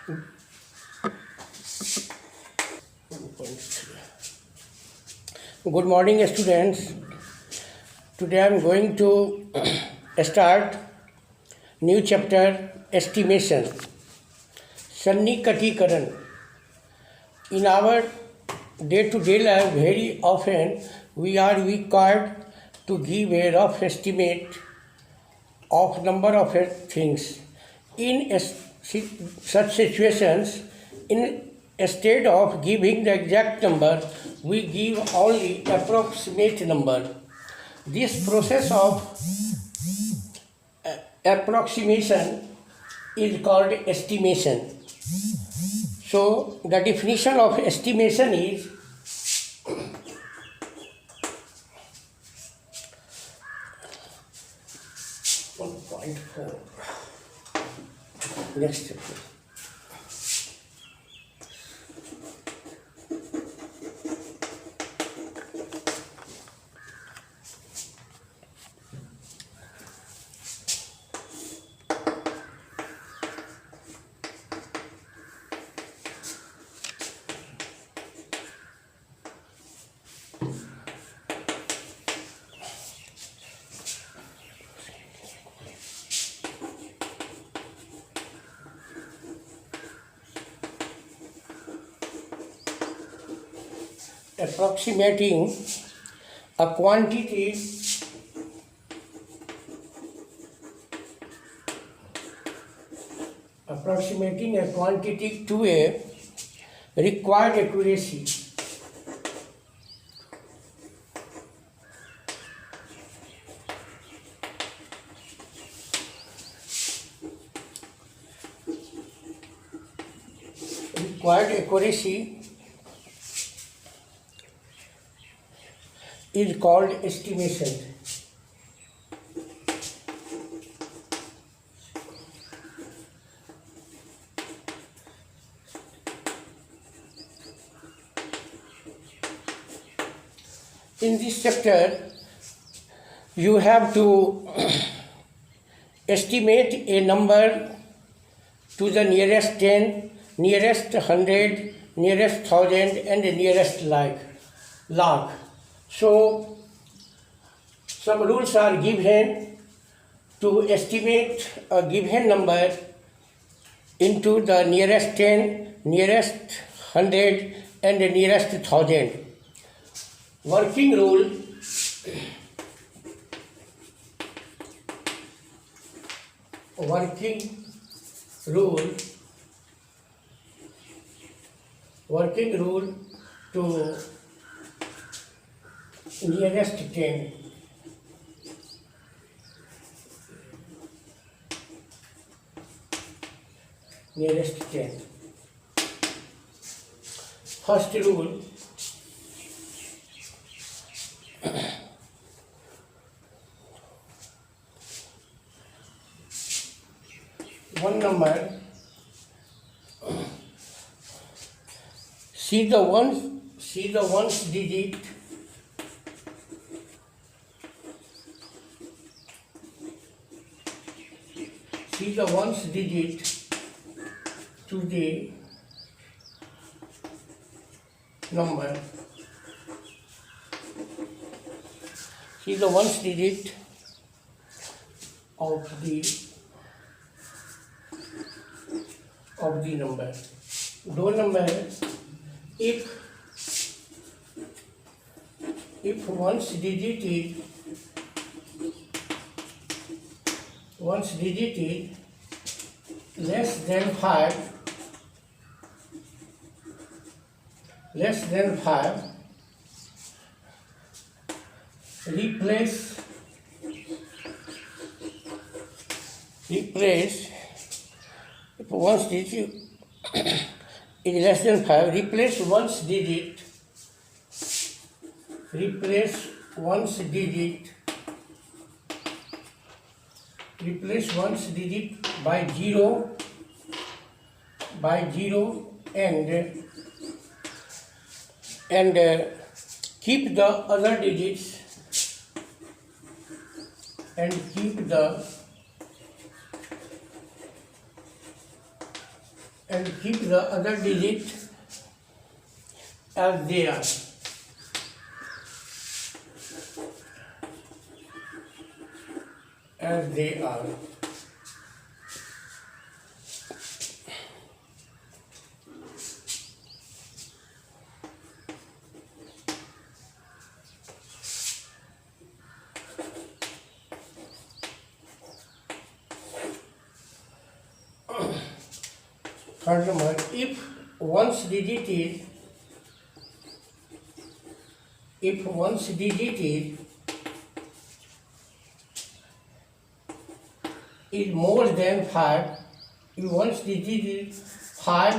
Good morning, students. Today I am going to start new chapter estimation. Sannikatikaran. In our day-to-day life, very often we are required to give a rough estimate of number of things. In such situations, instead of giving the exact number, we give only approximate number. This process of approximation is called estimation. So the definition of estimation is next chapter. Approximating a quantity to a required accuracy. Required accuracy is called estimation. In this chapter, you have to estimate a number to the nearest 10, nearest 100, nearest 1000 and nearest lakh. So, some rules are given to estimate a given number into the nearest 10, nearest 100 and the nearest 1000. Working rule. Working rule to nearest 10. Nearest 10. First rule. One number. See the ones digit. See the ones digit to the number. See the ones digit of the number. Do number if ones digit is less than 5, replace if ones digit is less than 5, replace ones digit by 0 and keep the other digits and keep the other digit as they are. As they are. Third number, if one's digit is more than 5, if one's digit is 5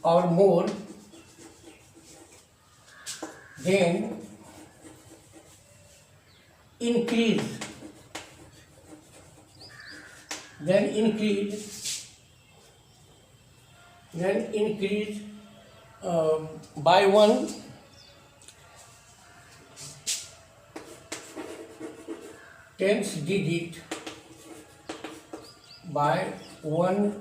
or more, then increase by 1 tens digit by one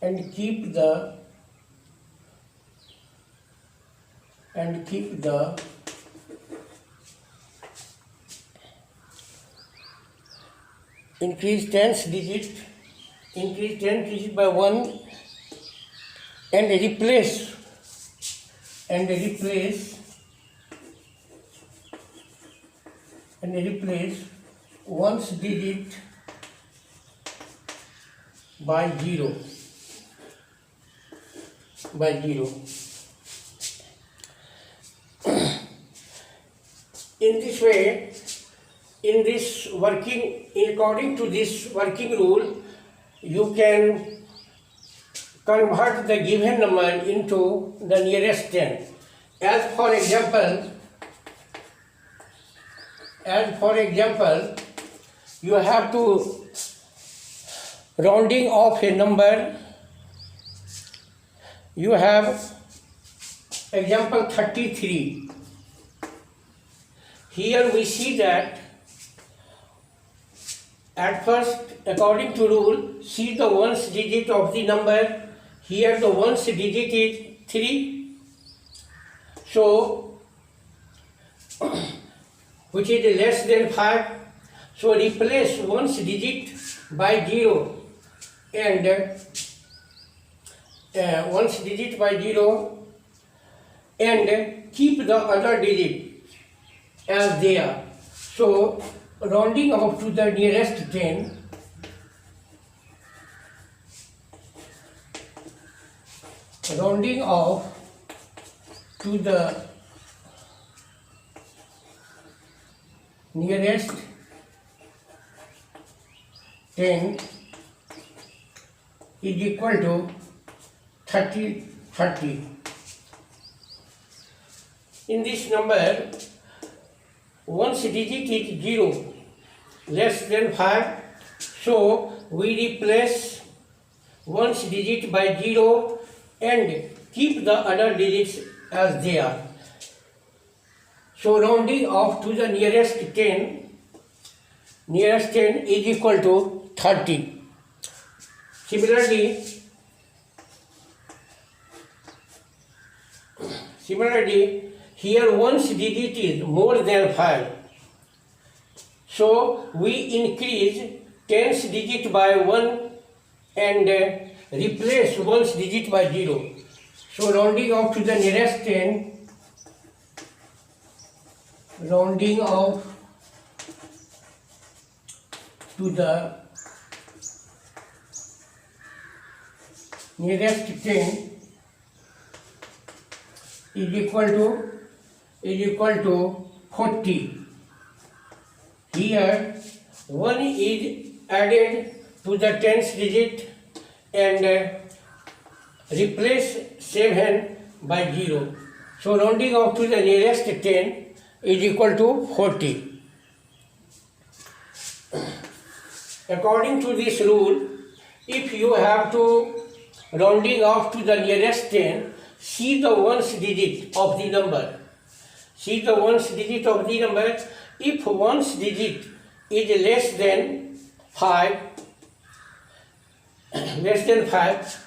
and keep the increase tens digit by 1 and replace one's digit by 0. In this way, according to this working rule, you can convert the given number into the nearest 10. As for example, you have to rounding off a number. You have example 33. Here we see that at first, according to rule, see the ones digit of the number. Here the ones digit is 3. So, which is less than 5. So replace ones digit by 0 and ones digit by 0 and keep the other digit as they are. So rounding off to the nearest 10, rounding off to the nearest 10 is equal to 30. In this number, one's digit is 0, less than 5, so we replace one's digit by 0 and keep the other digits as they are. So rounding off to the nearest 10 is equal to 30. Similarly, here one's digit is more than 5. So we increase tens digit by 1 and replace one's digit by 0. So rounding off to the nearest 10, rounding off to the nearest 10 is equal to 40. Here 1 is added to the tens digit and replace 7 by 0. So rounding off to the nearest 10 is equal to 40. According to this rule, if you have to rounding off to the nearest 10, see the ones digit of the number. See the ones digit of the number. If ones digit is less than 5,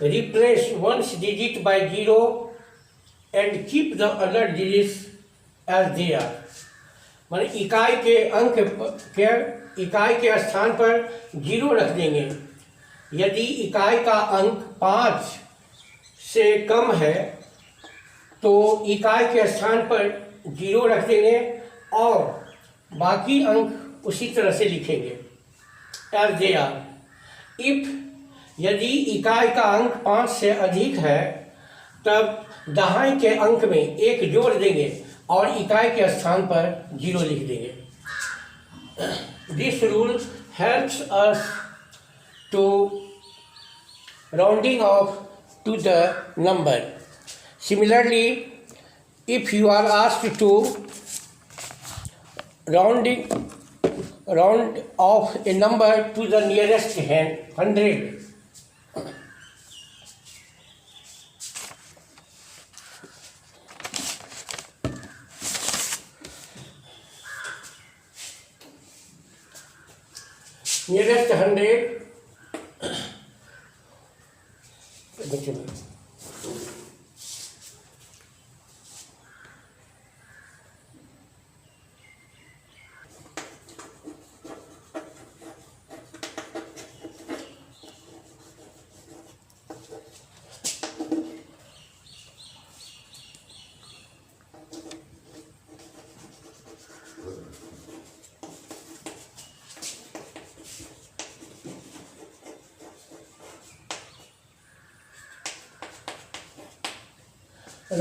replace ones digit by 0 and keep the other digits as they are. माने इकाई के स्थान पर 0 रख देंगे। यदि इकाई का अंक 5 से कम है तो इकाई के स्थान पर 0 रख देंगे और बाकी अंक उसी तरह से लिखेंगे as they are. यदि इकाई का अंक 5 से अधिक है तब दहाई के अंक में 1 जोड़ देंगे और इकाई के स्थान पर 0 लिख देंगे। This rule helps us to rounding off to the number. Similarly, if you are asked to round off a number to the nearest 100, nearest 100,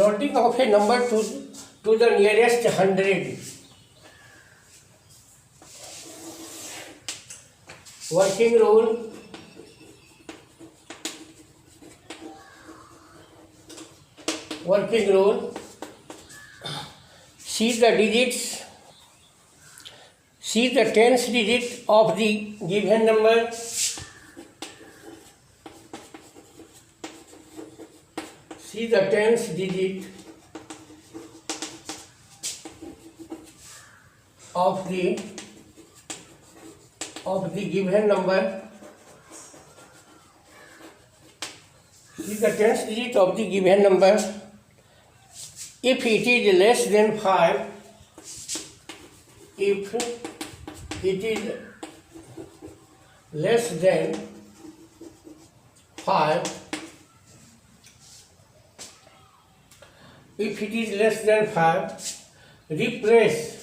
rounding off a number to the nearest 100. Working rule. See the digits. See the tens digit of the given number. See the tens digit of the given number. See the tens digit of the given number. If it is less than 5, if it is less than 5, if it is less than 5, replace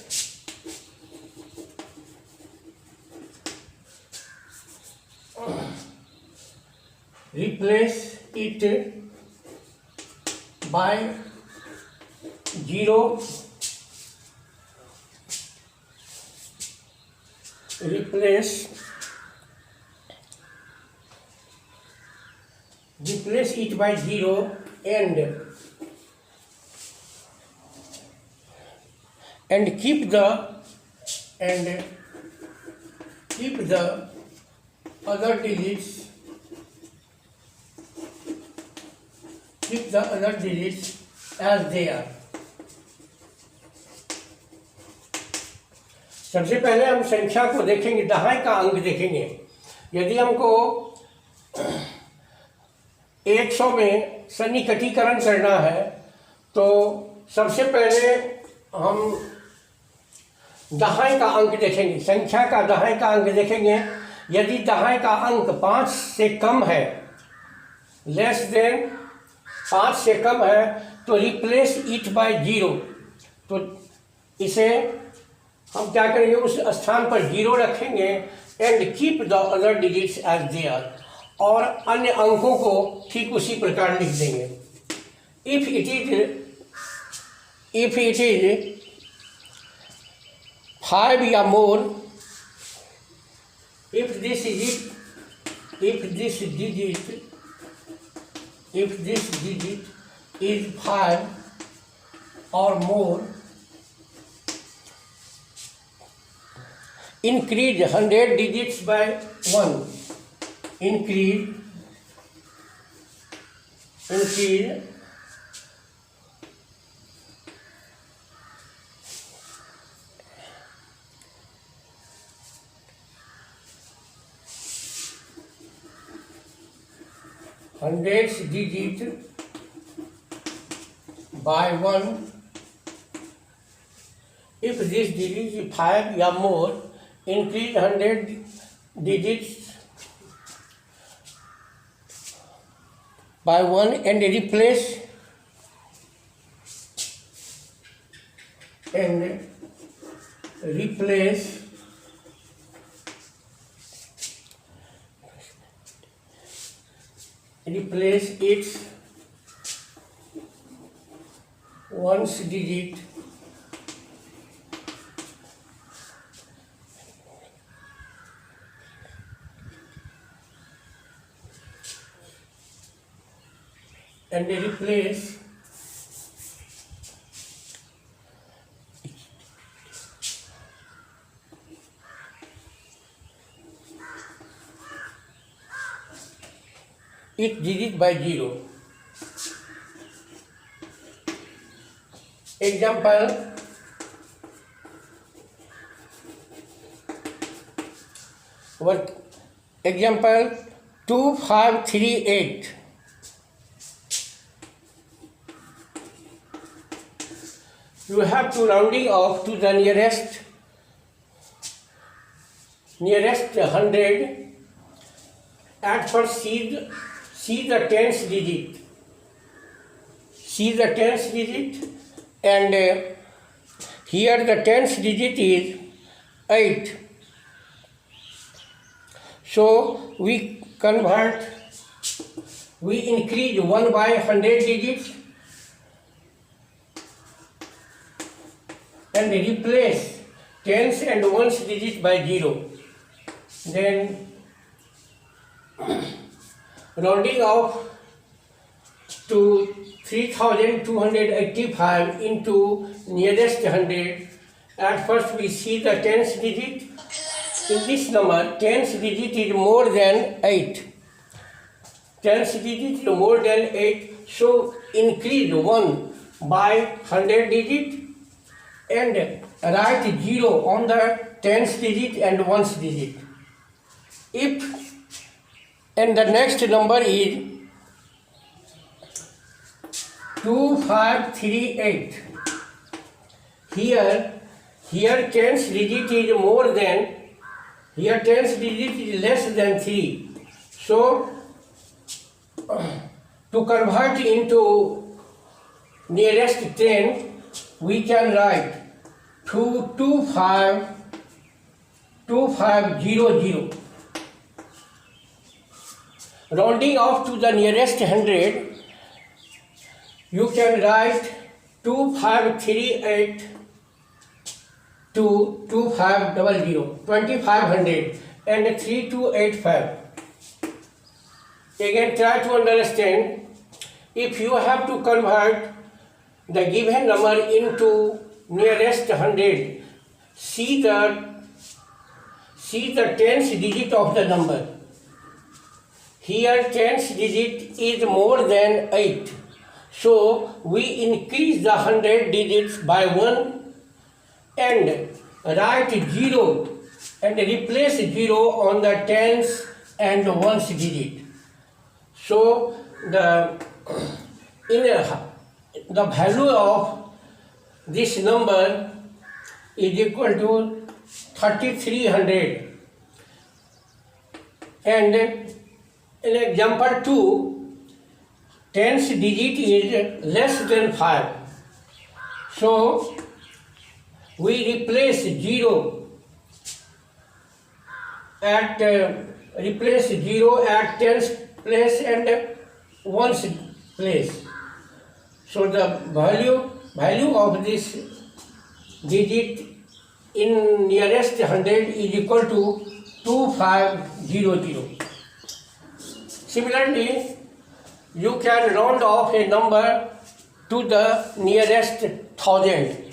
it by 0. Replace it by 0 and keep the other digits as they are. सबसे पहले हम संख्या को देखेंगे, दहाई का अंक देखेंगे। यदि हमको 100 में सन्निकटीकरण करना है तो सबसे पहले हम दहाई का अंक देखेंगे, संख्या का दहाई का अंक देखेंगे। यदि दहाई का अंक 5 से कम है, लेस देन 5 से कम है, तो रिप्लेस इट बाय 0। तो इसे हम क्या करेंगे, उस स्थान पर 0 रखेंगे and keep the other digits as they are, और अन्य अंकों को ठीक उसी प्रकार लिख देंगे। इफ इट इज 5 या मोर, if this digit is 5 or more, increase 100 digits by 1. Increase increase hundreds digit by 1 if this digit is 5 or more. Increase 100 digits by 1 and replace its ones digit and replace each digit by 0. Example, example 2538. You have to rounding off to the nearest 100. At first see the tens digit. See the tens digit, and here the tens digit is 8. So we increase 1 by 100 digits and replace tens and ones digit by 0. Then rounding off to 3285 into nearest 100. At first we see the tens digit. In this number, tens digit is more than 8. Tens digit is more than 8. So increase 1 by 100 digit and write 0 on the tens digit and ones digit. And the next number is 2538. Here tens digit is more than, here tens digit is less than 3. So to convert into nearest 10, we can write 2500. Rounding off to the nearest 100, you can write 2538 to 2500, 2500 and 3285. Again, try to understand. If you have to convert the given number into nearest 100, see the tens digit of the number. Here tens digit is more than 8. So we increase the 100 digits by 1 and write 0 and replace 0 on the tens and ones digit. So the value of this number is equal to 3300. And in example 2, tens digit is less than 5. So we replace 0 at tens place and ones place. So the value of this digit in nearest 100 is equal to 2500. Similarly, you can round off a number to the nearest 1000.